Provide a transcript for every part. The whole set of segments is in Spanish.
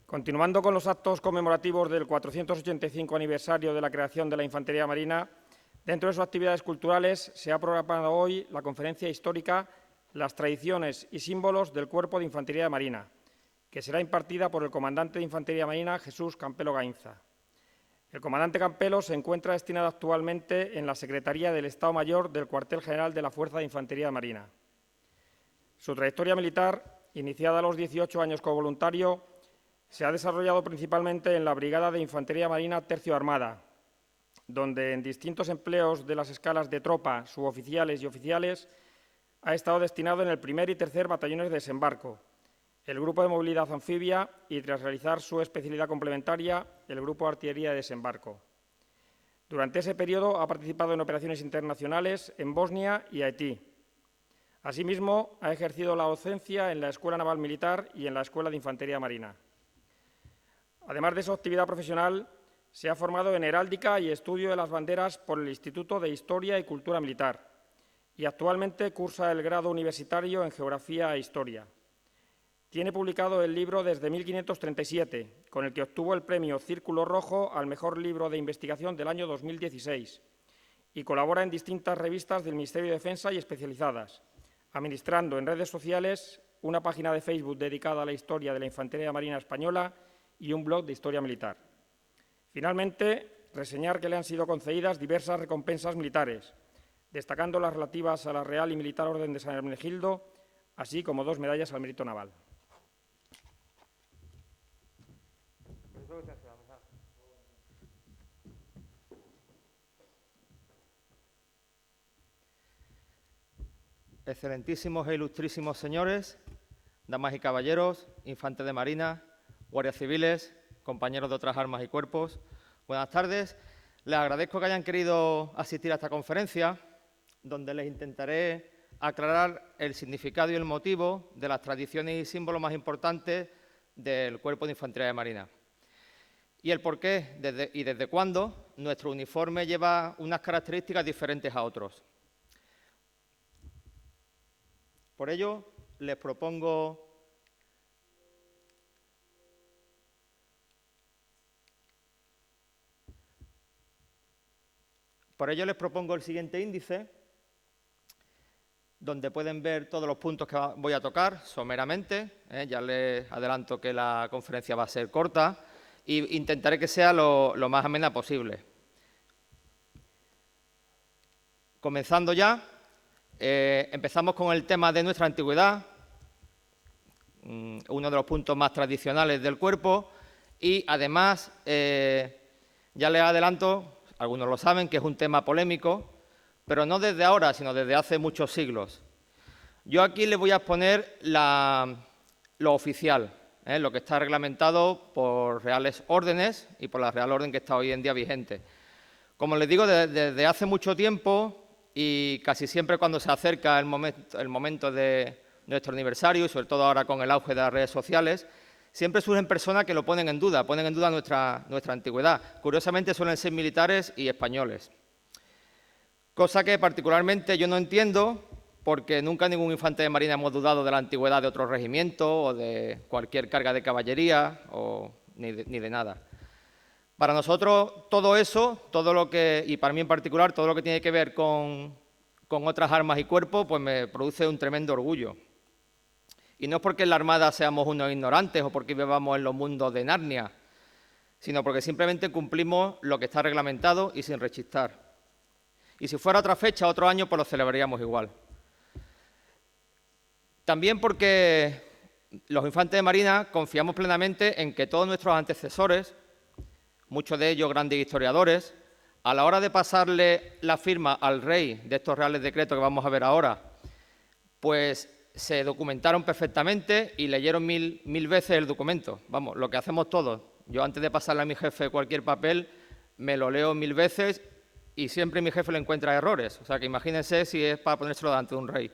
Continuando con los actos conmemorativos del 485 aniversario de la creación de la Infantería Marina, dentro de sus actividades culturales se ha programado hoy la conferencia histórica Las tradiciones y símbolos del Cuerpo de Infantería Marina, que será impartida por el comandante de Infantería Marina, Jesús Campelo Gainza. El comandante Campelo se encuentra destinado actualmente en la Secretaría del Estado Mayor del Cuartel General de la Fuerza de Infantería Marina. Su trayectoria militar, iniciada a los 18 años como voluntario, se ha desarrollado principalmente en la Brigada de Infantería Marina Tercio Armada, donde en distintos empleos de las escalas de tropa, suboficiales y oficiales, ha estado destinado en el 1er y 3er Batallones de Desembarco, el Grupo de Movilidad Anfibia y, tras realizar su especialidad complementaria, el Grupo de Artillería de Desembarco. Durante ese periodo ha participado en operaciones internacionales en Bosnia y Haití. Asimismo, ha ejercido la docencia en la Escuela Naval Militar y en la Escuela de Infantería Marina. Además de su actividad profesional, se ha formado en heráldica y estudio de las banderas por el Instituto de Historia y Cultura Militar y actualmente cursa el grado universitario en Geografía e Historia. Tiene publicado el libro desde 1537, con el que obtuvo el premio Círculo Rojo al mejor libro de investigación del año 2016 y colabora en distintas revistas del Ministerio de Defensa y especializadas, administrando en redes sociales una página de Facebook dedicada a la historia de la Infantería Marina Española y un blog de historia militar. Finalmente, reseñar que le han sido concedidas diversas recompensas militares, destacando las relativas a la Real y Militar Orden de San Hermenegildo, así como 2 medallas al Mérito Naval. Excelentísimos e ilustrísimos señores, damas y caballeros, infantes de marina, guardias civiles, compañeros de otras armas y cuerpos, buenas tardes. Les agradezco que hayan querido asistir a esta conferencia, donde les intentaré aclarar el significado y el motivo de las tradiciones y símbolos más importantes del Cuerpo de Infantería de Marina. Y el por qué y desde cuándo nuestro uniforme lleva unas características diferentes a otros. Por ello, les propongo el siguiente índice, donde pueden ver todos los puntos que voy a tocar someramente. Ya les adelanto que la conferencia va a ser corta e intentaré que sea lo más amena posible. Comenzando ya, empezamos con el tema de nuestra antigüedad, uno de los puntos más tradicionales del cuerpo, y además ya les adelanto, algunos lo saben, que es un tema polémico, pero no desde ahora, sino desde hace muchos siglos. Yo aquí les voy a exponer lo oficial, lo que está reglamentado por reales órdenes y por la Real Orden que está hoy en día vigente. Como les digo, desde hace mucho tiempo y casi siempre cuando se acerca el momento de nuestro aniversario, y sobre todo ahora con el auge de las redes sociales, siempre surgen personas que lo ponen en duda nuestra antigüedad. Curiosamente suelen ser militares y españoles. Cosa que particularmente yo no entiendo, porque nunca ningún infante de marina hemos dudado de la antigüedad de otro regimiento o de cualquier carga de caballería ni de nada. Para nosotros todo eso, y para mí en particular, todo lo que tiene que ver con otras armas y cuerpos, pues me produce un tremendo orgullo. Y no es porque en la Armada seamos unos ignorantes o porque vivamos en los mundos de Narnia, sino porque simplemente cumplimos lo que está reglamentado y sin rechistar. Y si fuera otra fecha, otro año, pues lo celebraríamos igual. También porque los infantes de marina confiamos plenamente en que todos nuestros antecesores, muchos de ellos grandes historiadores, a la hora de pasarle la firma al rey de estos reales decretos que vamos a ver ahora, pues se documentaron perfectamente y leyeron mil veces el documento. Vamos, lo que hacemos todos. Yo antes de pasarle a mi jefe cualquier papel, me lo leo 1000 veces y siempre mi jefe le encuentra errores. O sea, que imagínense si es para ponérselo delante de un rey.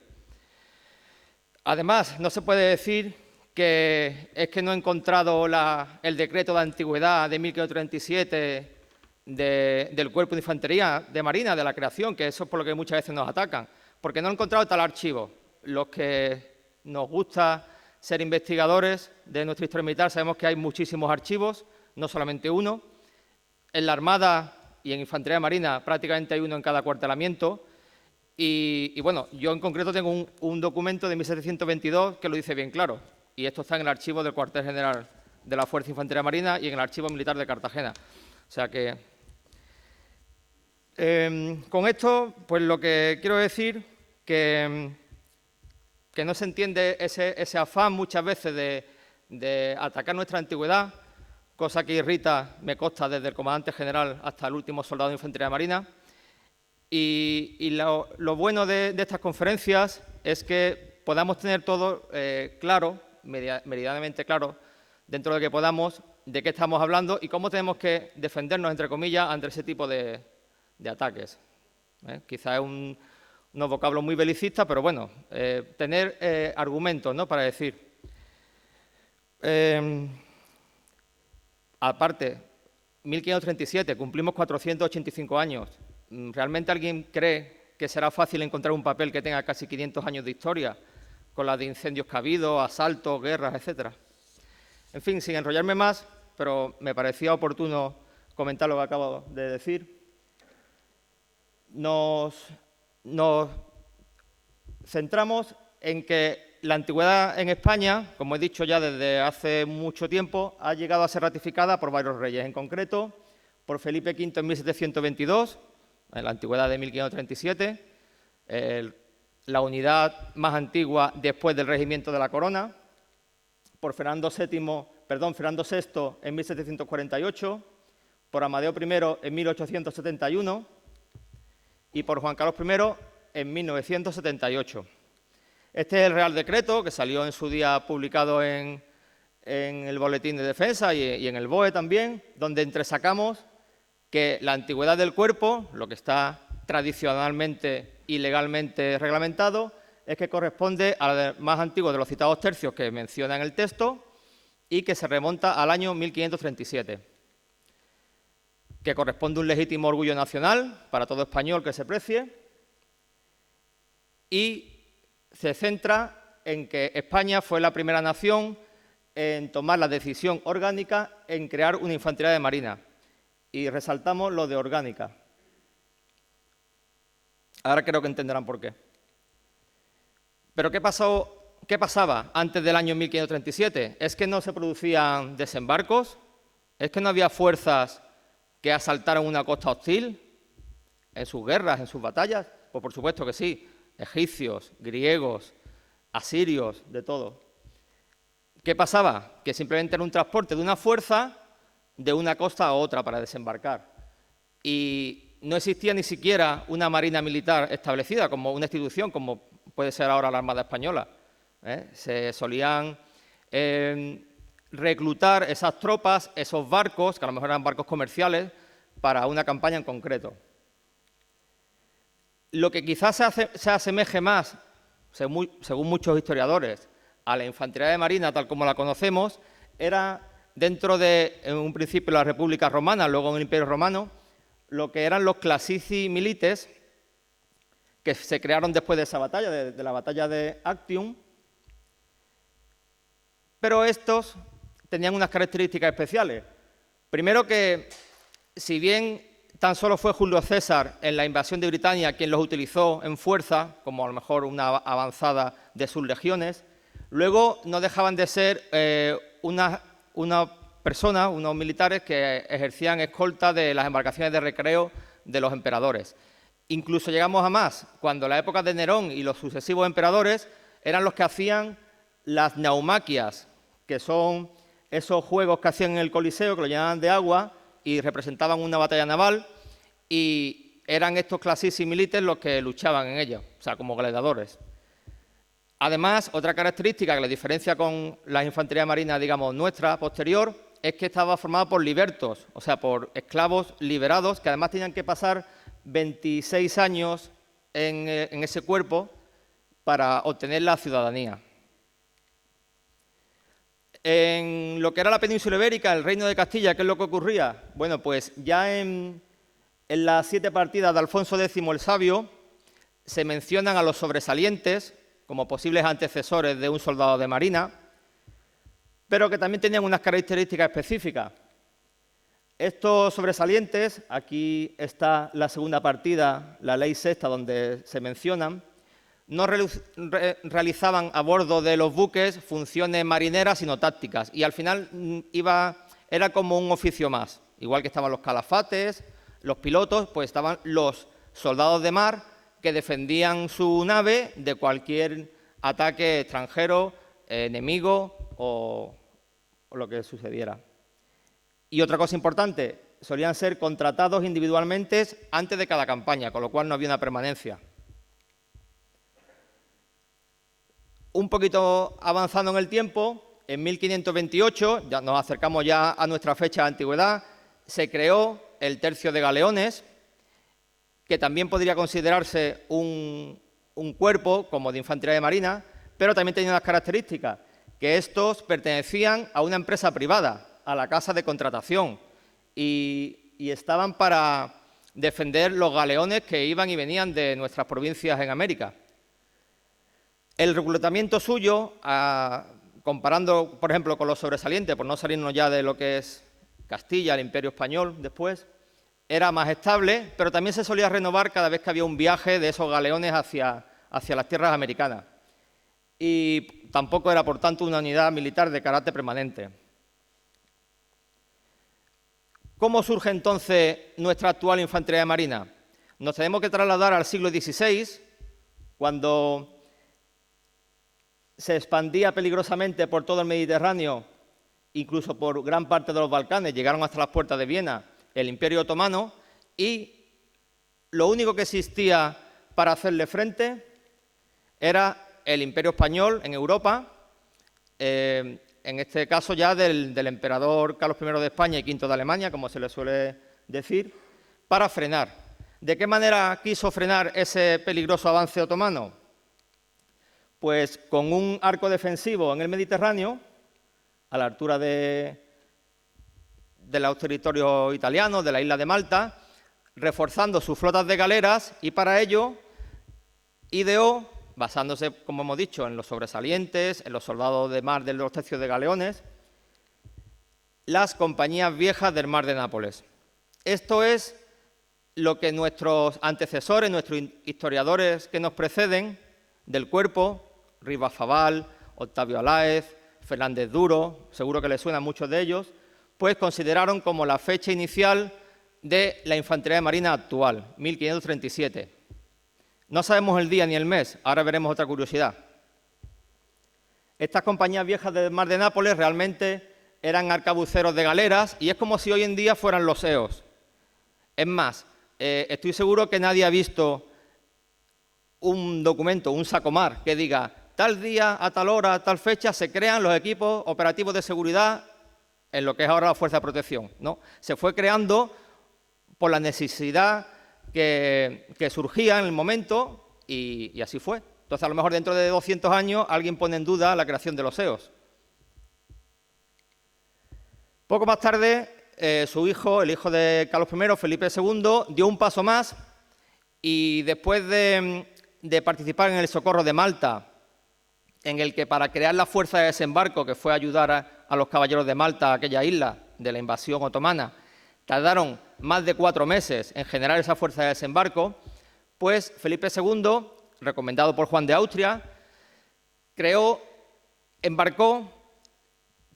Además, no se puede decir que es que no he encontrado el decreto de antigüedad de 1537 del Cuerpo de Infantería de Marina, de la creación, que eso es por lo que muchas veces nos atacan, porque no he encontrado tal archivo. Los que nos gusta ser investigadores de nuestra historia militar, sabemos que hay muchísimos archivos, no solamente uno. En la Armada y en Infantería Marina prácticamente hay uno en cada acuartelamiento. Y bueno, yo en concreto tengo un documento de 1722 que lo dice bien claro. Y esto está en el archivo del Cuartel General de la Fuerza Infantería Marina y en el Archivo Militar de Cartagena. O sea que, con esto, pues lo que quiero decir que no se entiende ese afán muchas veces de atacar nuestra antigüedad, cosa que irrita, me consta, desde el comandante general hasta el último soldado de Infantería Marina. Y lo bueno de estas conferencias es que podamos tener todo claro, meridianamente claro, dentro de que podamos, de qué estamos hablando y cómo tenemos que defendernos, entre comillas, ante ese tipo de ataques. Quizás es unos vocablos muy belicistas, pero bueno, tener argumentos, ¿no?, para decir. Aparte, 1537, cumplimos 485 años. ¿Realmente alguien cree que será fácil encontrar un papel que tenga casi 500 años de historia, con las de incendios que ha habido, asaltos, guerras, etcétera? En fin, sin enrollarme más, pero me parecía oportuno comentar lo que acabo de decir. Nos centramos en que la antigüedad en España, como he dicho ya desde hace mucho tiempo, ha llegado a ser ratificada por varios reyes, en concreto por Felipe V en 1722, en la antigüedad de 1537, la unidad más antigua después del regimiento de la corona, por Fernando VI en 1748, por Amadeo I en 1871 y por Juan Carlos I en 1978. Este es el Real Decreto, que salió en su día publicado en el Boletín de Defensa y en el BOE también, donde entresacamos que la antigüedad del cuerpo, lo que está tradicionalmente y legalmente reglamentado, es que corresponde al más antiguo de los citados tercios que menciona en el texto y que se remonta al año 1537, que corresponde a un legítimo orgullo nacional para todo español que se precie y se centra en que España fue la primera nación en tomar la decisión orgánica en crear una infantería de marina. Y resaltamos lo de orgánica. Ahora creo que entenderán por qué. Pero ¿qué pasaba antes del año 1537? ¿Es que no se producían desembarcos? ¿Es que no había fuerzas que asaltaran una costa hostil en sus guerras, en sus batallas? Pues por supuesto que sí. Egipcios, griegos, asirios, de todo. ¿Qué pasaba? Que simplemente era un transporte de una fuerza de una costa a otra para desembarcar. Y no existía ni siquiera una marina militar establecida como una institución, como puede ser ahora la Armada Española. Se solían reclutar esas tropas, esos barcos, que a lo mejor eran barcos comerciales, para una campaña en concreto. Lo que quizás se asemeje más, según muchos historiadores, a la infantería de marina tal como la conocemos, era dentro de, en un principio, la República Romana, luego en el Imperio Romano, lo que eran los classici milites, que se crearon después de esa batalla, de la batalla de Actium, pero estos tenían unas características especiales. Primero que, si bien tan solo fue Julio César en la invasión de Britania quien los utilizó en fuerza, como a lo mejor una avanzada de sus legiones, luego no dejaban de ser unos militares que ejercían escolta de las embarcaciones de recreo de los emperadores. Incluso llegamos a más, cuando en la época de Nerón y los sucesivos emperadores eran los que hacían las naumaquias, que son esos juegos que hacían en el Coliseo, que lo llenaban de agua y representaban una batalla naval, y eran estos classici milites los que luchaban en ellos, o sea, como gladiadores. Además, otra característica que la diferencia con la infantería marina, digamos, nuestra, posterior, es que estaba formada por libertos, o sea, por esclavos liberados, que además tenían que pasar 26 años en ese cuerpo para obtener la ciudadanía. En lo que era la península ibérica, el Reino de Castilla, ¿qué es lo que ocurría? Bueno, pues ya en las 7 partidas de Alfonso X el Sabio se mencionan a los sobresalientes como posibles antecesores de un soldado de marina, pero que también tenían unas características específicas. Estos sobresalientes, aquí está la segunda partida, la ley sexta, donde se mencionan, no realizaban a bordo de los buques funciones marineras, sino tácticas, y al final era como un oficio más. Igual que estaban los calafates, los pilotos, pues estaban los soldados de mar que defendían su nave de cualquier ataque extranjero, enemigo o lo que sucediera. Y otra cosa importante, solían ser contratados individualmente antes de cada campaña, con lo cual no había una permanencia. Un poquito avanzando en el tiempo, en 1528, ya nos acercamos ya a nuestra fecha de antigüedad, se creó el tercio de galeones, que también podría considerarse un cuerpo como de infantería de marina, pero también tenía unas características, que estos pertenecían a una empresa privada, a la casa de contratación, y estaban para defender los galeones que iban y venían de nuestras provincias en América. El reclutamiento suyo, comparando, por ejemplo, con los sobresalientes, por no salirnos ya de lo que es Castilla, el Imperio Español después, era más estable, pero también se solía renovar cada vez que había un viaje de esos galeones hacia las tierras americanas. Y tampoco era, por tanto, una unidad militar de carácter permanente. ¿Cómo surge entonces nuestra actual infantería de marina? Nos tenemos que trasladar al siglo XVI, cuando se expandía peligrosamente por todo el Mediterráneo, incluso por gran parte de los Balcanes, llegaron hasta las puertas de Viena, el Imperio Otomano, y lo único que existía para hacerle frente era el Imperio Español en Europa, en este caso ya del emperador Carlos I de España y V de Alemania, como se le suele decir, para frenar. ¿De qué manera quiso frenar ese peligroso avance otomano? Pues con un arco defensivo en el Mediterráneo, a la altura de los territorios italianos, de la isla de Malta, reforzando sus flotas de galeras, y para ello ideó, basándose, como hemos dicho, en los sobresalientes, en los soldados de mar de los tercios de galeones, las compañías viejas del mar de Nápoles. Esto es lo que nuestros antecesores, nuestros historiadores que nos preceden del cuerpo, Rivas Fabal, Octavio Aláez, Fernández Duro, seguro que les suenan muchos de ellos, pues consideraron como la fecha inicial de la infantería de marina actual, 1537. No sabemos el día ni el mes, ahora veremos otra curiosidad. Estas compañías viejas del mar de Nápoles realmente eran arcabuceros de galeras y es como si hoy en día fueran los EOS. Es más, estoy seguro que nadie ha visto un documento, un sacomar, que diga tal día, a tal hora, a tal fecha, se crean los equipos operativos de seguridad en lo que es ahora la Fuerza de Protección, ¿no? Se fue creando por la necesidad que surgía en el momento y así fue. Entonces, a lo mejor dentro de 200 años alguien pone en duda la creación de los EOS. Poco más tarde, su hijo, el hijo de Carlos I, Felipe II, dio un paso más y después de participar en el Socorro de Malta, en el que para crear la fuerza de desembarco, que fue ayudar a los caballeros de Malta, a aquella isla de la invasión otomana, tardaron más de 4 meses en generar esa fuerza de desembarco, pues Felipe II, recomendado por Juan de Austria, embarcó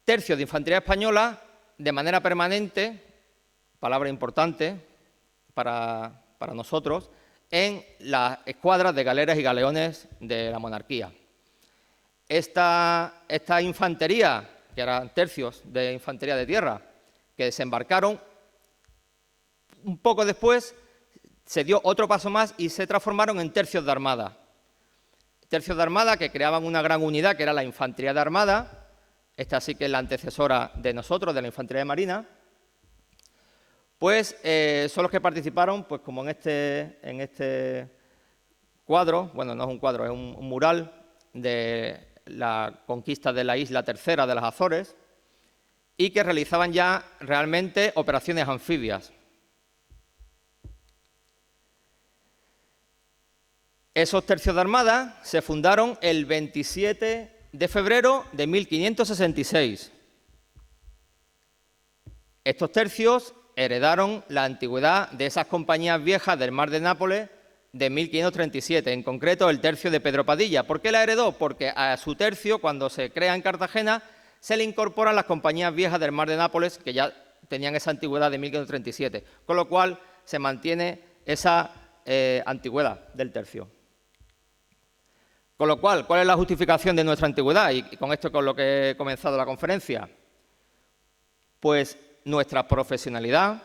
tercios de infantería española de manera permanente, palabra importante para nosotros, en las escuadras de galeras y galeones de la monarquía. Esta infantería, que eran tercios de infantería de tierra, que desembarcaron, un poco después se dio otro paso más y se transformaron en tercios de armada. Tercios de armada que creaban una gran unidad, que era la infantería de armada. Esta sí que es la antecesora de nosotros, de la infantería de marina. Pues son los que participaron, pues como en este cuadro, bueno, no es un cuadro, es un mural de la conquista de la isla tercera de las Azores, y que realizaban ya realmente operaciones anfibias. Esos tercios de armada se fundaron el 27 de febrero de 1566, Estos tercios heredaron la antigüedad de esas compañías viejas del Mar de Nápoles de 1537, en concreto el tercio de Pedro Padilla. ¿Por qué la heredó? Porque a su tercio, cuando se crea en Cartagena, se le incorporan las compañías viejas del Mar de Nápoles, que ya tenían esa antigüedad de 1537, con lo cual se mantiene esa antigüedad del tercio. Con lo cual, ¿cuál es la justificación de nuestra antigüedad? Y con esto con lo que he comenzado la conferencia. Pues nuestra profesionalidad,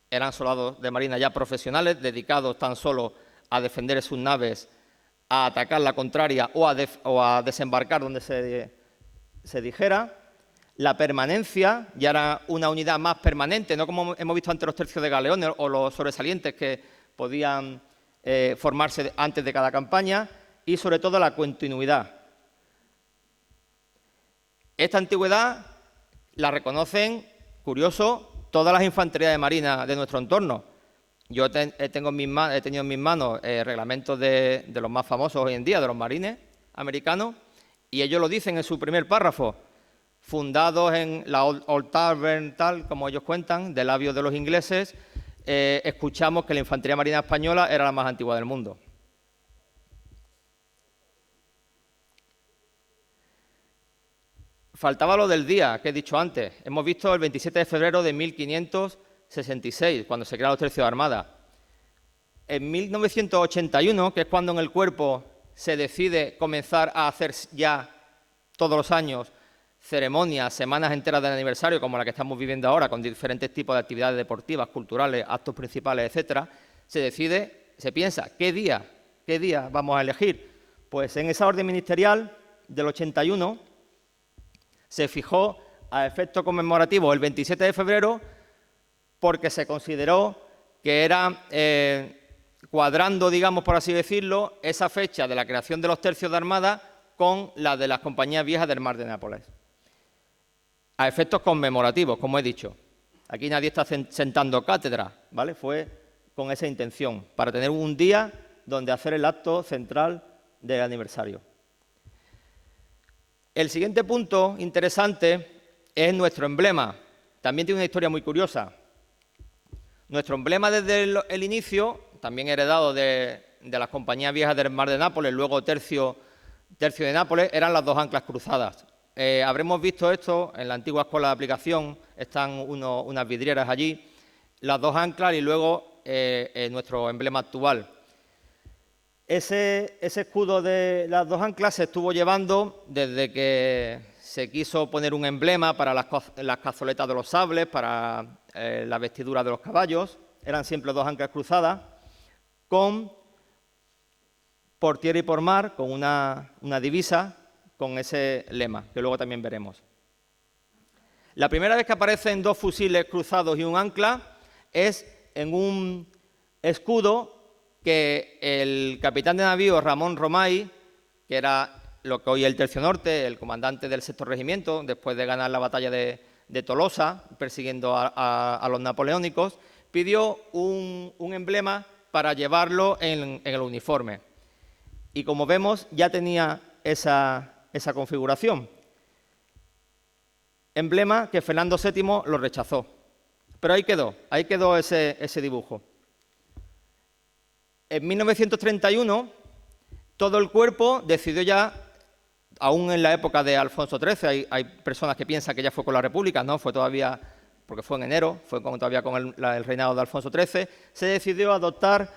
eran soldados de marina ya profesionales, dedicados tan solo a defender sus naves, a atacar la contraria o a desembarcar donde se dijera. La permanencia ya era una unidad más permanente, no como hemos visto antes los tercios de galeones o los sobresalientes que podían formarse antes de cada campaña, y sobre todo la continuidad. Esta antigüedad la reconocen, curioso, todas las infanterías de marina de nuestro entorno. Yo he tenido en mis manos reglamentos de los más famosos hoy en día, de los marines americanos, y ellos lo dicen en su primer párrafo: fundados en la Old Tavern, tal como ellos cuentan, de labios de los ingleses, escuchamos que la infantería marina española era la más antigua del mundo. Faltaba lo del día, que he dicho antes. Hemos visto el 27 de febrero de 1566, cuando se crearon los tercios de armada. En 1981, que es cuando en el cuerpo se decide comenzar a hacer ya todos los años ceremonias, semanas enteras del aniversario, como la que estamos viviendo ahora, con diferentes tipos de actividades deportivas, culturales, actos principales, etcétera, se piensa, ¿qué día vamos a elegir? Pues en esa orden ministerial del 81 se fijó a efecto conmemorativo el 27 de febrero porque se consideró que era cuadrando, digamos, por así decirlo, esa fecha de la creación de los tercios de armada con la de las compañías viejas del Mar de Nápoles. A efectos conmemorativos, como he dicho. Aquí nadie está sentando cátedra, ¿vale? Fue con esa intención, para tener un día donde hacer el acto central del aniversario. El siguiente punto interesante es nuestro emblema. También tiene una historia muy curiosa. Nuestro emblema desde el inicio, también heredado de las compañías viejas del Mar de Nápoles, luego tercio de Nápoles, eran las dos anclas cruzadas. Habremos visto esto en la antigua escuela de aplicación, están unas vidrieras allí, las dos anclas y luego nuestro emblema actual. Ese escudo de las dos anclas se estuvo llevando desde que se quiso poner un emblema para las cazoletas de los sables, para la vestidura de los caballos. Eran siempre dos anclas cruzadas, por tierra y por mar, con una divisa, con ese lema, que luego también veremos. La primera vez que aparecen dos fusiles cruzados y un ancla es en un escudo que el capitán de navío Ramón Romay, que era lo que hoy es el Tercio Norte, el comandante del sexto regimiento, después de ganar la batalla de Tolosa, persiguiendo a los napoleónicos, pidió un emblema para llevarlo en el uniforme. Y como vemos, ya tenía esa configuración. Emblema que Fernando VII lo rechazó. Pero ahí quedó ese dibujo. En 1931, todo el cuerpo decidió ya, aún en la época de Alfonso XIII, hay personas que piensan que ya fue con la República, no, fue todavía, porque fue en enero, fue todavía con el reinado de Alfonso XIII, se decidió adoptar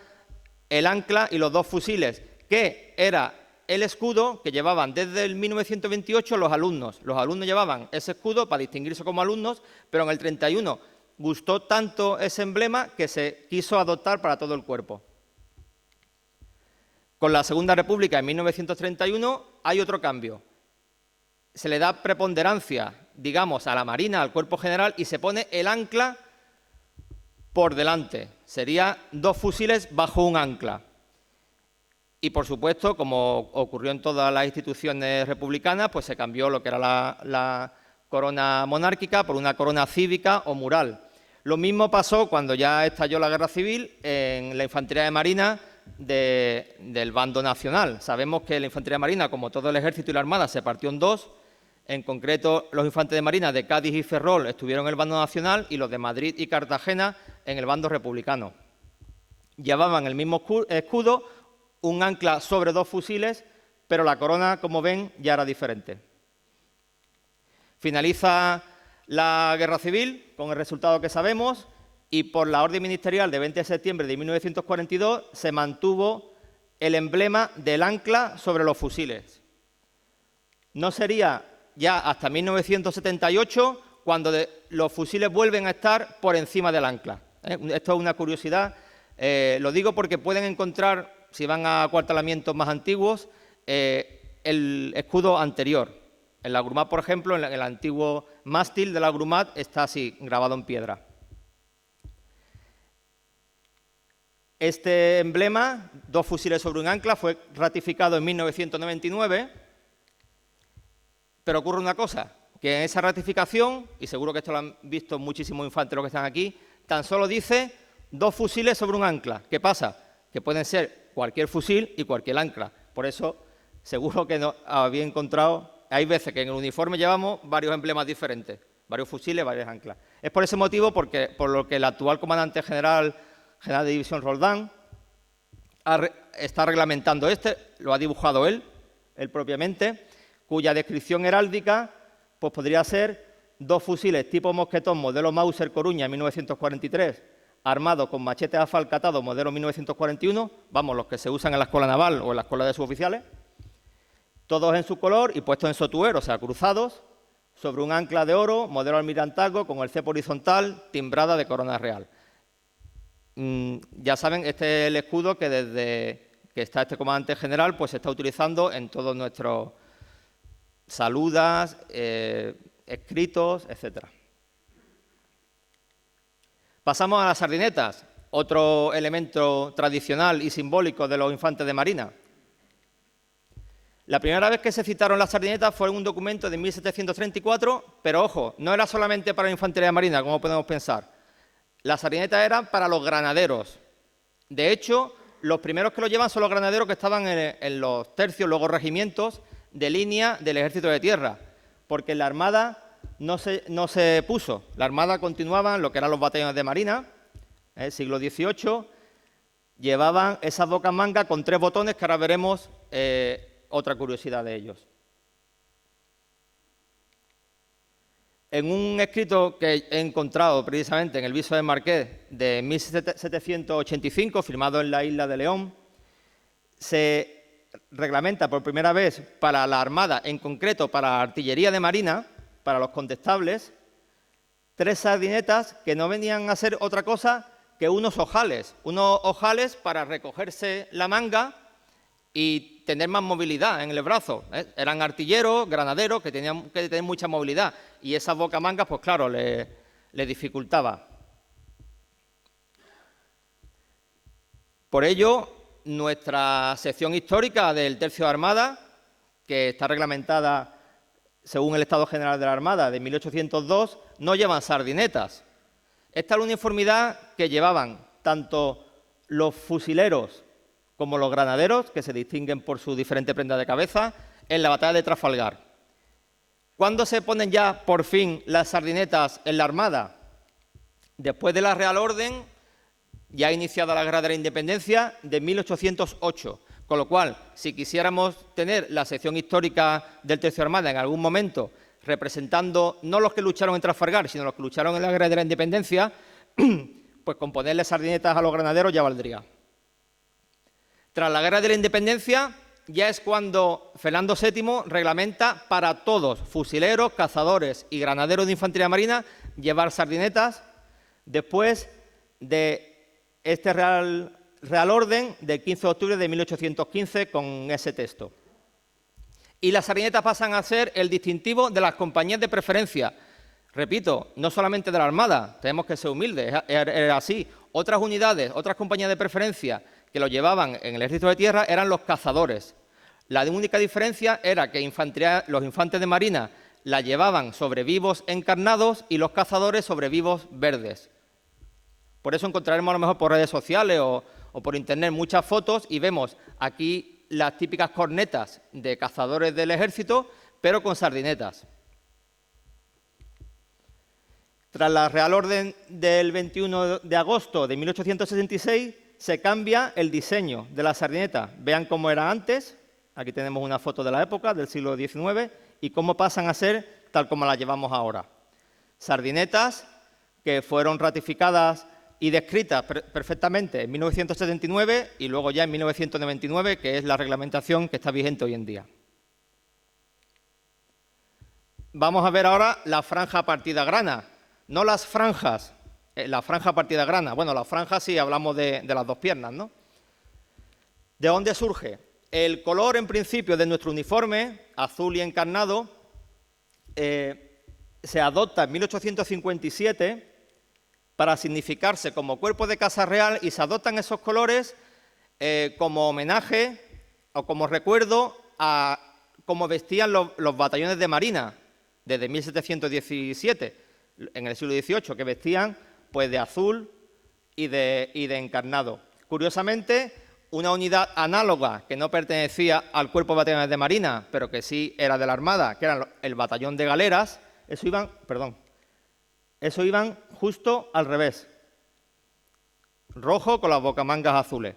el ancla y los dos fusiles, que era el escudo que llevaban desde el 1928 los alumnos. Los alumnos llevaban ese escudo para distinguirse como alumnos, pero en el 31 gustó tanto ese emblema que se quiso adoptar para todo el cuerpo. Con la Segunda República, en 1931, hay otro cambio. Se le da preponderancia, digamos, a la Marina, al Cuerpo General, y se pone el ancla por delante. Sería dos fusiles bajo un ancla. Y, por supuesto, como ocurrió en todas las instituciones republicanas, pues se cambió lo que era la corona monárquica por una corona cívica o mural. Lo mismo pasó cuando ya estalló la Guerra Civil en la Infantería de Marina del bando nacional. Sabemos que la Infantería de Marina, como todo el Ejército y la Armada, se partió en dos. En concreto, los infantes de marina de Cádiz y Ferrol estuvieron en el bando nacional y los de Madrid y Cartagena en el bando republicano. Llevaban el mismo escudo, un ancla sobre 2 fusiles, pero la corona, como ven, ya era diferente. Finaliza la Guerra Civil con el resultado que sabemos y por la orden ministerial de 20 de septiembre de 1942 se mantuvo el emblema del ancla sobre los fusiles. No sería ya hasta 1978 cuando los fusiles vuelven a estar por encima del ancla. Esto es una curiosidad, lo digo porque pueden encontrar, si van a acuartelamientos más antiguos, el escudo anterior. En la Grumat, por ejemplo, en el antiguo mástil de la Grumat está así, grabado en piedra. Este emblema, 2 fusiles sobre un ancla, fue ratificado en 1999, pero ocurre una cosa, que en esa ratificación, y seguro que esto lo han visto muchísimos infantes los que están aquí, tan solo dice 2 fusiles sobre un ancla. ¿Qué pasa? Que pueden ser cualquier fusil y cualquier ancla. Por eso, seguro que no había encontrado. Hay veces que en el uniforme llevamos varios emblemas diferentes, varios fusiles, varias anclas. Es por ese motivo por lo que el actual comandante general de división Roldán está reglamentando lo ha dibujado él propiamente, cuya descripción heráldica pues podría ser 2 fusiles tipo mosquetón modelo Mauser Coruña 1943, armados con machetes afalcatados modelo 1941, vamos, los que se usan en la escuela naval o en la escuela de suboficiales, todos en su color y puestos en sotuer, o sea, cruzados, sobre un ancla de oro, modelo almirantazgo, con el cepo horizontal, timbrada de corona real. Ya saben, este es el escudo que desde que está este comandante general, pues se está utilizando en todos nuestros saludas, escritos, etcétera. Pasamos a las sardinetas, otro elemento tradicional y simbólico de los infantes de marina. La primera vez que se citaron las sardinetas fue en un documento de 1734, pero ojo, no era solamente para la infantería marina, como podemos pensar. Las sardinetas eran para los granaderos. De hecho, los primeros que lo llevan son los granaderos que estaban en los tercios, luego regimientos de línea del ejército de tierra, porque en la armada no se puso. La armada continuaba en lo que eran los batallones de marina, siglo XVIII, llevaban esas bocas mangas con 3 botones que ahora veremos otra curiosidad de ellos. En un escrito que he encontrado precisamente en el Viso del Marqués de 1785, firmado en la isla de León, se reglamenta por primera vez para la Armada, en concreto para la artillería de marina, para los condestables, 3 sardinetas que no venían a ser otra cosa que unos ojales para recogerse la manga y tener más movilidad en el brazo. Eran artilleros, granaderos, que tenían que tener mucha movilidad y esas bocamangas, pues claro, le dificultaba. Por ello, nuestra sección histórica del Tercio de Armada, que está reglamentada según el Estado General de la Armada de 1802, no llevan sardinetas. Esta es la uniformidad que llevaban tanto los fusileros como los granaderos, que se distinguen por su diferente prenda de cabeza, en la batalla de Trafalgar. ¿Cuándo se ponen ya, por fin, las sardinetas en la Armada? Después de la Real Orden, ya iniciada la Guerra de la Independencia, de 1808. Con lo cual, si quisiéramos tener la sección histórica del Tercio de Armada en algún momento, representando no los que lucharon en Trafalgar, sino los que lucharon en la Guerra de la Independencia, pues con ponerle sardinetas a los granaderos ya valdría. Tras la Guerra de la Independencia, ya es cuando Fernando VII reglamenta para todos, fusileros, cazadores y granaderos de infantería marina, llevar sardinetas, después de este Real Orden del 15 de octubre de 1815 con ese texto. Y las sardinetas pasan a ser el distintivo de las compañías de preferencia. Repito, no solamente de la Armada, tenemos que ser humildes, era así. Otras unidades, otras compañías de preferencia que lo llevaban en el ejército de tierra eran los cazadores. La única diferencia era que los infantes de marina la llevaban sobre vivos encarnados y los cazadores sobre vivos verdes. Por eso encontraremos a lo mejor por redes sociales o por internet muchas fotos y vemos aquí las típicas cornetas de cazadores del ejército, pero con sardinetas. Tras la Real Orden del 21 de agosto de 1866, se cambia el diseño de la sardineta. Vean cómo era antes, aquí tenemos una foto de la época, del siglo XIX, y cómo pasan a ser tal como las llevamos ahora. Sardinetas que fueron ratificadas y descritas perfectamente en 1979 y luego ya en 1999, que es la reglamentación que está vigente hoy en día. Vamos a ver ahora la franja partida grana, no las franjas, la franja partida grana. Bueno, las franjas sí hablamos de las dos piernas, ¿no? ¿De dónde surge? El color, en principio, de nuestro uniforme, azul y encarnado, se adopta en 1857 para significarse como cuerpo de Casa Real y se adoptan esos colores como homenaje o como recuerdo a cómo vestían los batallones de Marina desde 1717, en el siglo XVIII, que vestían pues de azul y de encarnado. Curiosamente, una unidad análoga que no pertenecía al cuerpo de batallones de Marina, pero que sí era de la Armada, que era el batallón de galeras, eso iban justo al revés. Rojo con las bocamangas azules.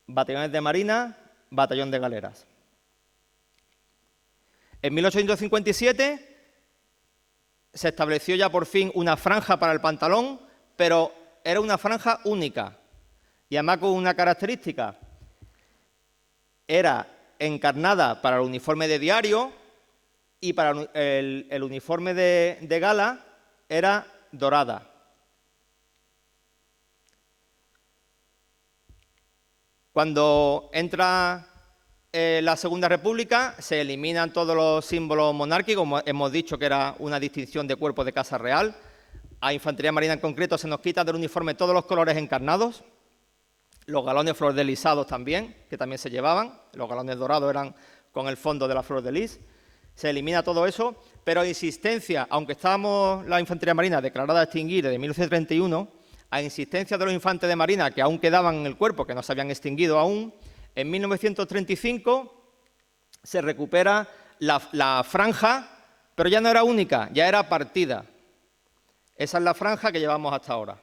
Batallones de Marina, batallón de galeras. En 1857 se estableció ya por fin una franja para el pantalón, pero era una franja única. Y además con una característica. Era encarnada para el uniforme de diario y para el uniforme de gala era dorada. Cuando entra la Segunda República se eliminan todos los símbolos monárquicos, como hemos dicho que era una distinción de cuerpo de Casa Real. A Infantería Marina en concreto se nos quita del uniforme todos los colores encarnados. Los galones flor de lisados también, que también se llevaban. Los galones dorados eran con el fondo de la flor de lis. Se elimina todo eso, pero a insistencia, aunque estábamos la Infantería Marina declarada a extinguir desde 1931, a insistencia de los infantes de Marina que aún quedaban en el cuerpo, que no se habían extinguido aún, en 1935 se recupera la franja, pero ya no era única, ya era partida. Esa es la franja que llevamos hasta ahora,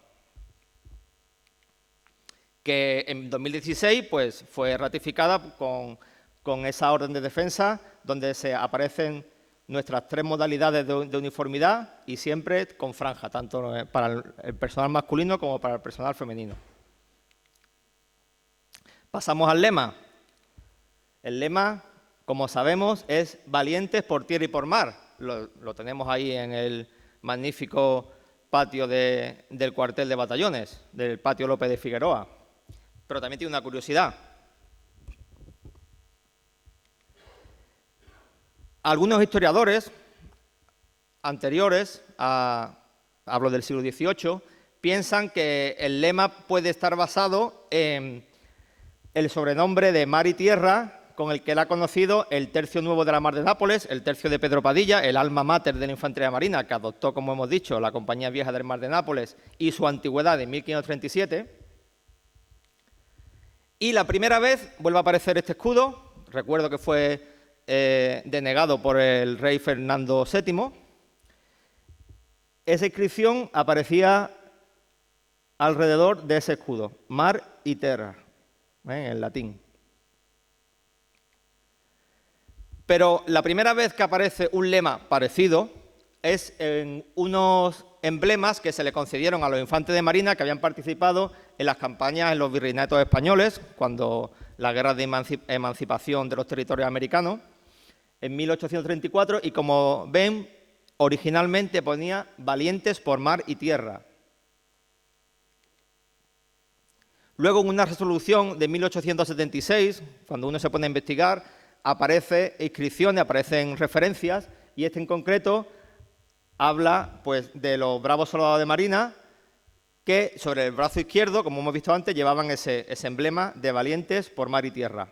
que en 2016 pues, fue ratificada con esa orden de defensa, donde se aparecen nuestras tres modalidades de uniformidad y siempre con franja, tanto para el personal masculino como para el personal femenino. Pasamos al lema. El lema, como sabemos, es valientes por tierra y por mar. Lo tenemos ahí en el magnífico patio del cuartel de batallones, del patio López de Figueroa. Pero también tiene una curiosidad. Algunos historiadores anteriores, hablo del siglo XVIII, piensan que el lema puede estar basado en el sobrenombre de mar y tierra con el que él ha conocido el tercio nuevo de la Mar de Nápoles, el tercio de Pedro Padilla, el alma mater de la Infantería Marina, que adoptó, como hemos dicho, la Compañía Vieja del Mar de Nápoles y su antigüedad de 1537. Y la primera vez vuelve a aparecer este escudo, recuerdo que fue denegado por el rey Fernando VII. Esa inscripción aparecía alrededor de ese escudo, mar y terra, en latín. Pero la primera vez que aparece un lema parecido es en unos emblemas que se le concedieron a los infantes de Marina que habían participado en las campañas en los virreinatos españoles, cuando la guerra de emancipación de los territorios americanos, en 1834, y como ven, originalmente ponía valientes por mar y tierra. Luego, en una resolución de 1876, cuando uno se pone a investigar, aparecen inscripciones, aparecen referencias, y este en concreto habla pues, de los bravos soldados de Marina que sobre el brazo izquierdo, como hemos visto antes, llevaban ese emblema de valientes por mar y tierra.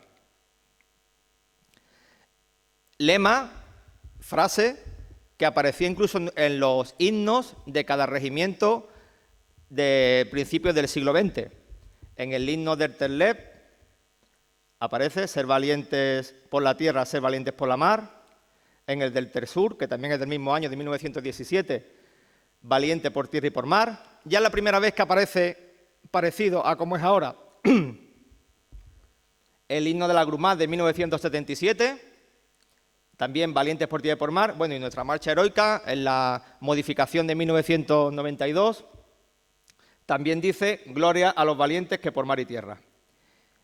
Lema, frase, que aparecía incluso en los himnos de cada regimiento de principios del siglo XX. En el himno del Terlep aparece ser valientes por la tierra, ser valientes por la mar. en el del Tersur, que también es del mismo año, de 1917, valiente por tierra y por mar. Ya es la primera vez que aparece parecido a como es ahora el himno de la Grumaz de 1977, también valientes por tierra y por mar. Bueno, y nuestra marcha heroica, en la modificación de 1992, también dice gloria a los valientes que por mar y tierra.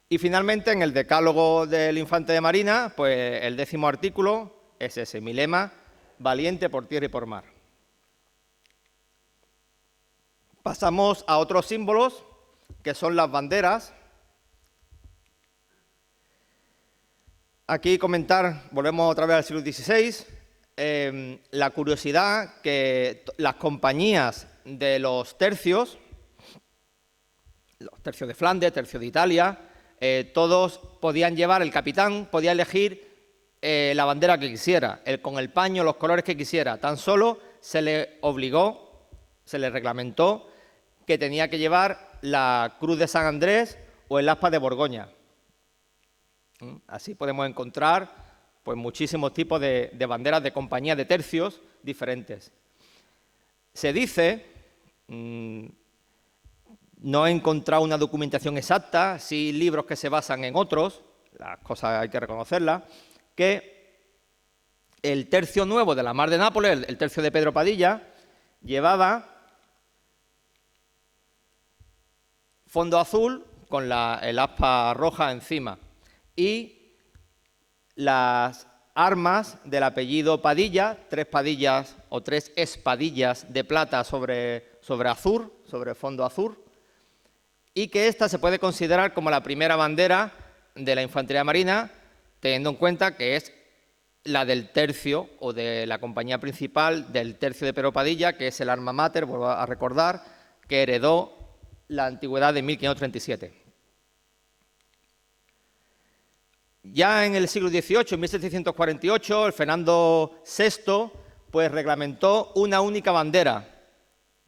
Y finalmente, en el decálogo del infante de marina, pues el 10º artículo es ese, mi lema, valiente por tierra y por mar. Pasamos a otros símbolos, que son las banderas. Aquí comentar, volvemos otra vez al siglo XVI, la curiosidad que las compañías de los tercios de Flandes, tercio de Italia, todos podían llevar, el capitán podía elegir la bandera que quisiera, con el paño, los colores que quisiera. Tan solo se le obligó, se le reglamentó que tenía que llevar la Cruz de San Andrés o el aspa de Borgoña. Así podemos encontrar pues, muchísimos tipos de banderas de compañías de tercios diferentes. Se dice, no he encontrado una documentación exacta, sí libros que se basan en otros, las cosas hay que reconocerlas, que el tercio nuevo de la Mar de Nápoles, el tercio de Pedro Padilla, llevaba fondo azul con el aspa roja encima y las armas del apellido Padilla, 3 padillas o 3 espadillas de plata sobre azur, sobre fondo azul, y que esta se puede considerar como la primera bandera de la infantería marina, teniendo en cuenta que es la del tercio o de la compañía principal del tercio de Pedro Padilla, que es el alma mater, vuelvo a recordar, que heredó la antigüedad de 1537. Ya en el siglo XVIII, en 1748, el Fernando VI pues, reglamentó una única bandera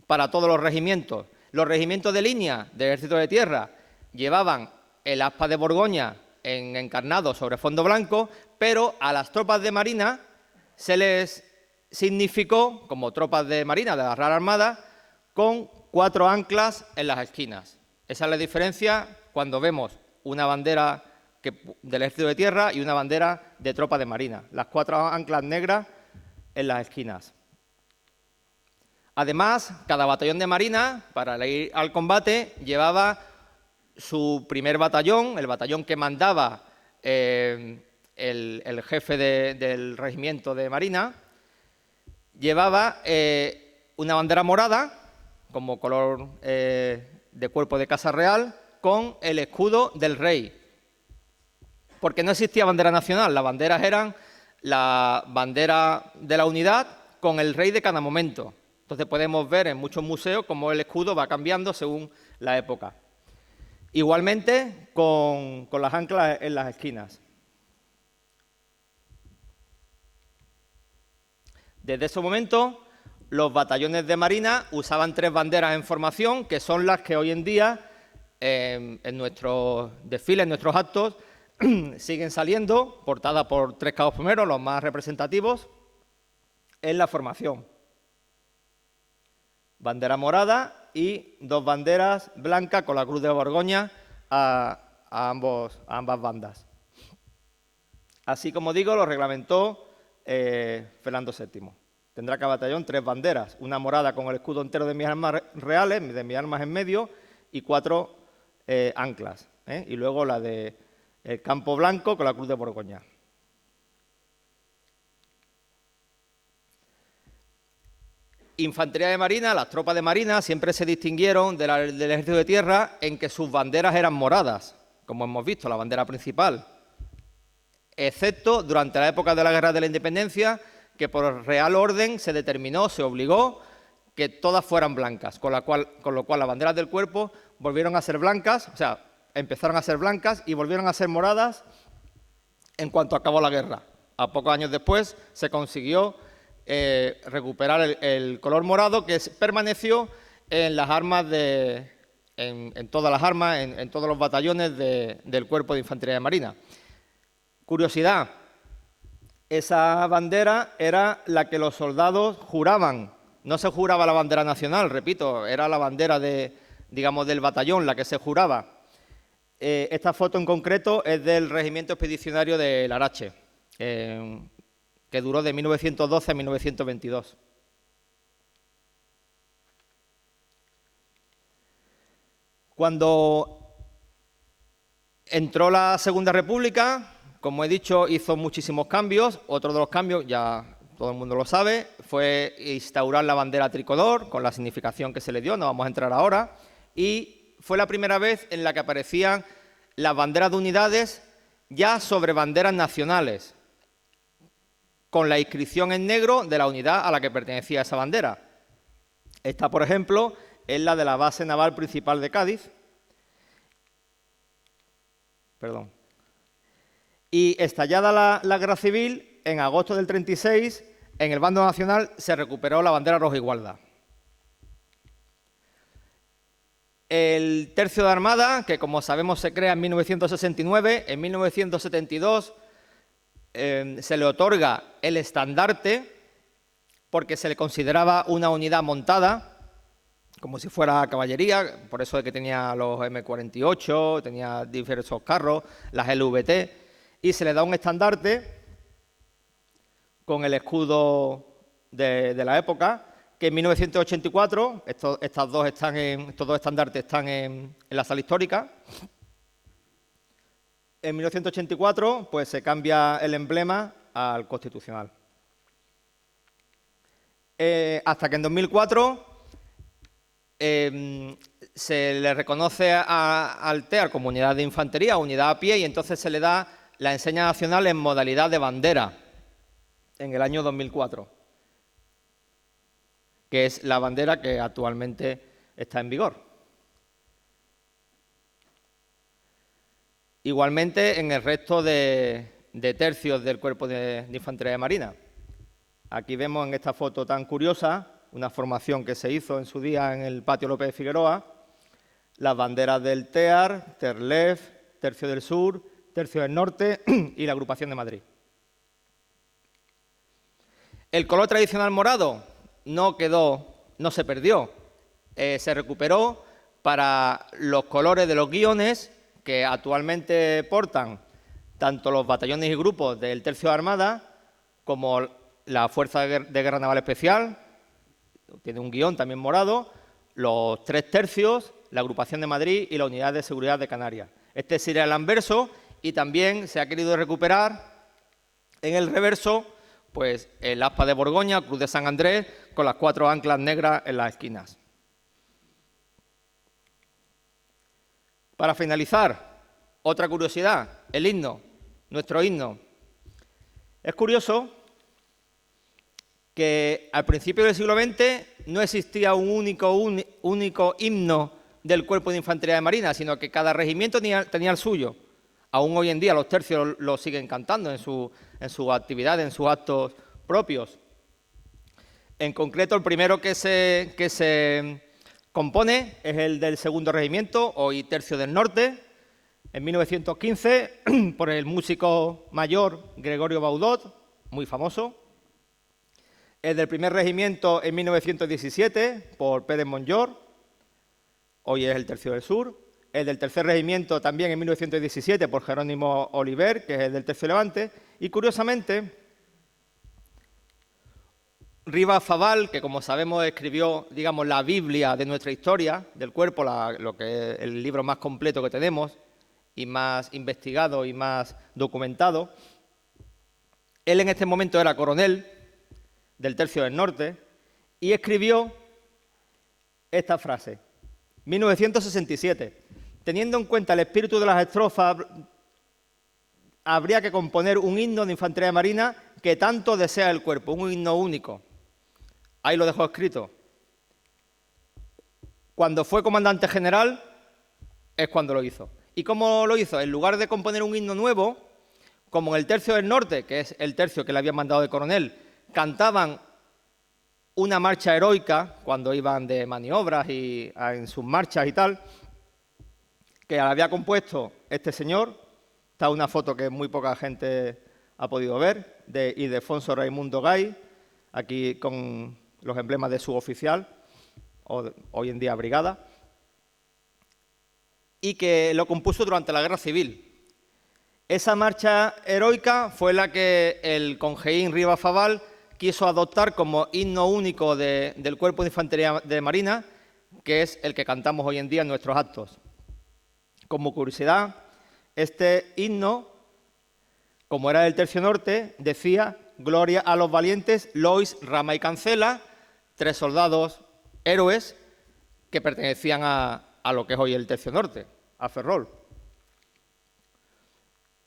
para todos los regimientos. Los regimientos de línea del Ejército de Tierra llevaban el aspa de Borgoña encarnado sobre fondo blanco, pero a las tropas de marina se les significó, como tropas de marina de la Real Armada, con 4 anclas en las esquinas. Esa es la diferencia cuando vemos una bandera del Ejército de Tierra y una bandera de tropa de marina. Las 4 anclas negras en las esquinas. Además, cada batallón de marina, para ir al combate, llevaba su primer batallón, el batallón que mandaba el jefe del regimiento de marina, llevaba una bandera morada, como color de cuerpo de Casa Real, con el escudo del rey. Porque no existía bandera nacional, las banderas eran la bandera de la unidad con el rey de cada momento. Entonces podemos ver en muchos museos cómo el escudo va cambiando según la época. Igualmente con las anclas en las esquinas. Desde ese momento, los batallones de marina usaban 3 banderas en formación, que son las que hoy en día en nuestros desfiles, en nuestros actos, siguen saliendo, portadas por 3 cabos primeros, los más representativos, en la formación. Bandera morada y 2 banderas blancas con la Cruz de Borgoña a ambas bandas. Así como digo, lo reglamentó Fernando VII. Tendrá cada batallón 3 banderas, una morada con el escudo entero de mis armas reales, de mis armas en medio, y 4 anclas, y luego la de el campo blanco con la Cruz de Borgoña. Infantería de marina, las tropas de marina siempre se distinguieron del Ejército de Tierra en que sus banderas eran moradas, como hemos visto, la bandera principal, excepto durante la época de la Guerra de la Independencia, que por real orden se determinó, se obligó que todas fueran blancas, con lo cual las banderas del cuerpo volvieron a ser blancas, o sea, empezaron a ser blancas y volvieron a ser moradas en cuanto acabó la guerra. A pocos años después se consiguió recuperar el color morado, que permaneció en las armas en todas las armas, en todos los batallones del Cuerpo de Infantería de Marina. Curiosidad, esa bandera era la que los soldados juraban. No se juraba la bandera nacional, repito, era la bandera digamos, del batallón la que se juraba. Esta foto en concreto es del Regimiento Expedicionario de Larache, que duró de 1912 a 1922. Cuando entró la Segunda República, como he dicho, hizo muchísimos cambios. Otro de los cambios, ya todo el mundo lo sabe, fue instaurar la bandera tricolor, con la significación que se le dio, no vamos a entrar ahora, y fue la primera vez en la que aparecían las banderas de unidades ya sobre banderas nacionales, con la inscripción en negro de la unidad a la que pertenecía esa bandera. Esta, por ejemplo, es la de la Base Naval Principal de Cádiz. Perdón. Y estallada la Guerra Civil, en agosto del 36, en el bando nacional se recuperó la bandera roja igualda. El Tercio de Armada, que como sabemos se crea en 1969, en 1972 se le otorga el estandarte porque se le consideraba una unidad montada, como si fuera caballería, por eso es que tenía los M48, tenía diversos carros, las LVT, y se le da un estandarte con el escudo de la época, que en 1984, estos dos estandartes están en la sala histórica. En 1984, pues se cambia el emblema al constitucional. Hasta que en 2004 se le reconoce al TEAR como unidad de infantería, unidad a pie, y entonces se le da la enseña nacional en modalidad de bandera, en el año 2004. Que es la bandera que actualmente está en vigor. Igualmente en el resto de tercios del Cuerpo de Infantería de Marina. Aquí vemos en esta foto tan curiosa una formación que se hizo en su día en el Patio López de Figueroa, las banderas del TEAR, TERLEF, Tercio del Sur, Tercio del Norte y la Agrupación de Madrid. El color tradicional morado no se perdió, se recuperó para los colores de los guiones que actualmente portan tanto los batallones y grupos del Tercio de Armada como la Fuerza de Guerra Naval Especial, tiene un guión también morado, los 3 tercios, la Agrupación de Madrid y la Unidad de Seguridad de Canarias. Este sería el anverso y también se ha querido recuperar en el reverso pues el aspa de Borgoña, Cruz de San Andrés, con las 4 anclas negras en las esquinas. Para finalizar, otra curiosidad, el himno, nuestro himno. Es curioso que al principio del siglo XX no existía un único himno del Cuerpo de Infantería de Marina, sino que cada regimiento tenía el suyo. Aún hoy en día los tercios lo siguen cantando en su actividad, en sus actos propios. En concreto, el primero que se compone es el del 2º Regimiento, hoy Tercio del Norte, en 1915, por el músico mayor Gregorio Baudot, muy famoso. El del 1er Regimiento en 1917, por Pérez Monllor, hoy es el Tercio del Sur. El del 3er Regimiento también en 1917 por Jerónimo Oliver, que es el del Tercio Levante. Y curiosamente, Rivas Fabal, que como sabemos escribió, digamos, la Biblia de nuestra historia, del cuerpo, lo que es el libro más completo que tenemos y más investigado y más documentado. Él en este momento era coronel del Tercio del Norte y escribió esta frase, 1967. Teniendo en cuenta el espíritu de las estrofas, habría que componer un himno de infantería marina que tanto desea el cuerpo, un himno único. Ahí lo dejó escrito. Cuando fue comandante general es cuando lo hizo. ¿Y cómo lo hizo? En lugar de componer un himno nuevo, como en el Tercio del Norte, que es el tercio que le habían mandado de coronel, cantaban una marcha heroica cuando iban de maniobras y en sus marchas y tal, que la había compuesto este señor. Está una foto que muy poca gente ha podido ver, de Ildefonso Raimundo Gay, aquí con los emblemas de suboficial, hoy en día brigada, y que lo compuso durante la Guerra Civil. Esa marcha heroica fue la que el conjeín Rivas Fabal quiso adoptar como himno único del Cuerpo de Infantería de Marina, que es el que cantamos hoy en día en nuestros actos. Como curiosidad, este himno, como era del Tercio Norte, decía: «Gloria a los valientes, Lois, Rama y Cancela», 3 soldados héroes que pertenecían a lo que es hoy el Tercio Norte, a Ferrol.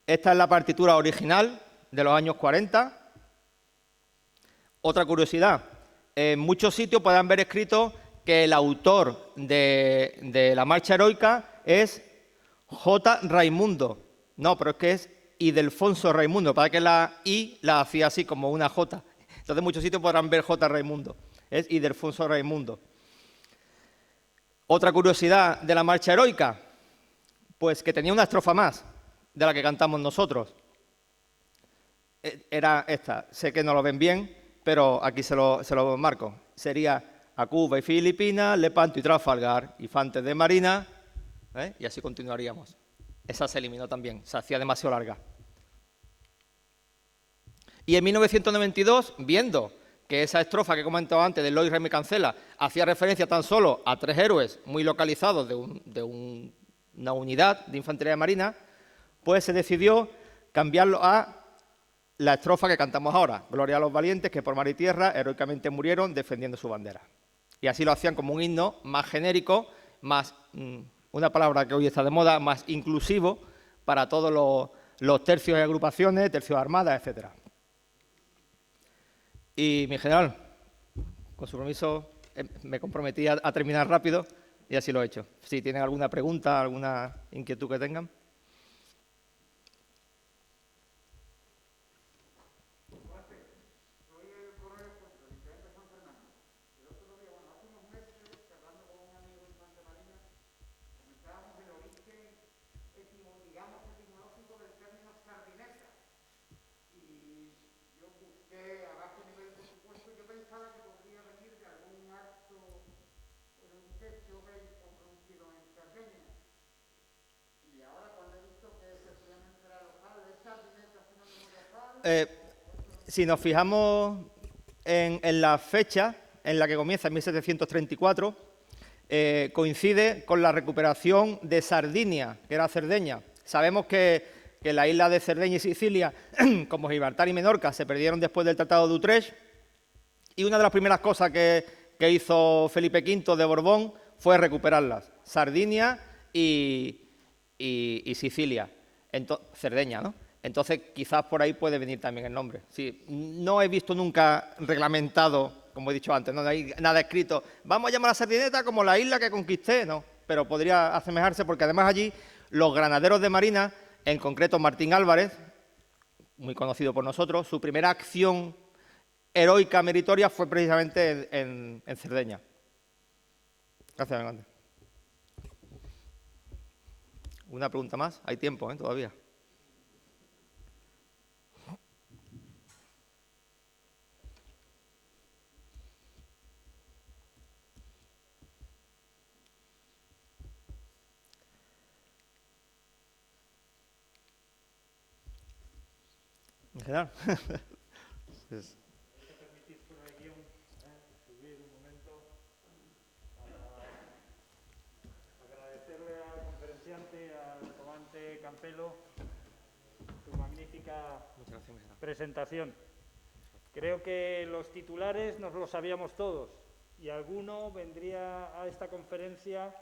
Esta es la partitura original de los años 40. Otra curiosidad, en muchos sitios podrán ver escrito que el autor de la marcha heroica es J. Raimundo. No, pero es que es Ildefonso Raimundo, para que la I la hacía así como una J. Entonces en muchos sitios podrán ver J. Raimundo. Es Ildefonso Raimundo. Otra curiosidad de la marcha heroica, pues que tenía una estrofa más de la que cantamos nosotros. Era esta, sé que no lo ven bien, pero aquí se lo marco. Sería: «A Cuba y Filipinas, Lepanto y Trafalgar, infantes de marina», y así continuaríamos. Esa se eliminó también, se hacía demasiado larga. Y en 1992, viendo que esa estrofa que he comentado antes de Lois, Rama y Cancela hacía referencia tan solo a 3 héroes muy localizados de una unidad de infantería de marina, pues se decidió cambiarlo a la estrofa que cantamos ahora: «Gloria a los valientes que por mar y tierra heroicamente murieron defendiendo su bandera». Y así lo hacían como un himno más genérico, más, una palabra que hoy está de moda, más inclusivo para todos los tercios y agrupaciones, tercios de armadas, etcétera. Y, mi general, con su permiso, me comprometí a terminar rápido y así lo he hecho. Si tienen alguna pregunta, alguna inquietud que tengan. Si nos fijamos en la fecha en la que comienza, en 1734, coincide con la recuperación de Sardinia, que era Cerdeña. Sabemos que las islas de Cerdeña y Sicilia, como Gibraltar y Menorca, se perdieron después del Tratado de Utrecht, y una de las primeras cosas que hizo Felipe V de Borbón fue recuperarlas, Sardinia y Sicilia, Cerdeña, ¿no? Entonces, quizás por ahí puede venir también el nombre. Sí, no he visto nunca reglamentado, como he dicho antes, no hay nada escrito: «Vamos a llamar a Sardineta como la isla que conquisté», no, pero podría asemejarse, porque además allí los granaderos de marina, en concreto Martín Álvarez, muy conocido por nosotros, su primera acción heroica, meritoria, fue precisamente en Cerdeña. Gracias, Hernández. ¿Una pregunta más? Hay tiempo, todavía. En general. Pues, permitís por el guión subir un momento para agradecerle al conferenciante, al comandante Campelo, su magnífica presentación. Creo que los titulares nos los sabíamos todos y alguno vendría a esta conferencia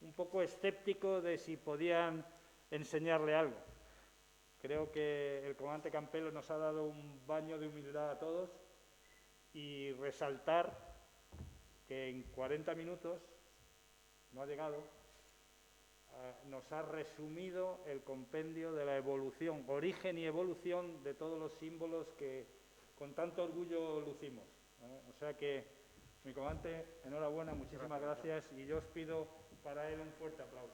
un poco escéptico de si podían enseñarle algo. Creo que el comandante Campelo nos ha dado un baño de humildad a todos, y resaltar que en 40 minutos, no ha llegado, nos ha resumido el compendio de la evolución, origen y evolución de todos los símbolos que con tanto orgullo lucimos. O sea que, mi comandante, enhorabuena, muchísimas gracias, y yo os pido para él un fuerte aplauso.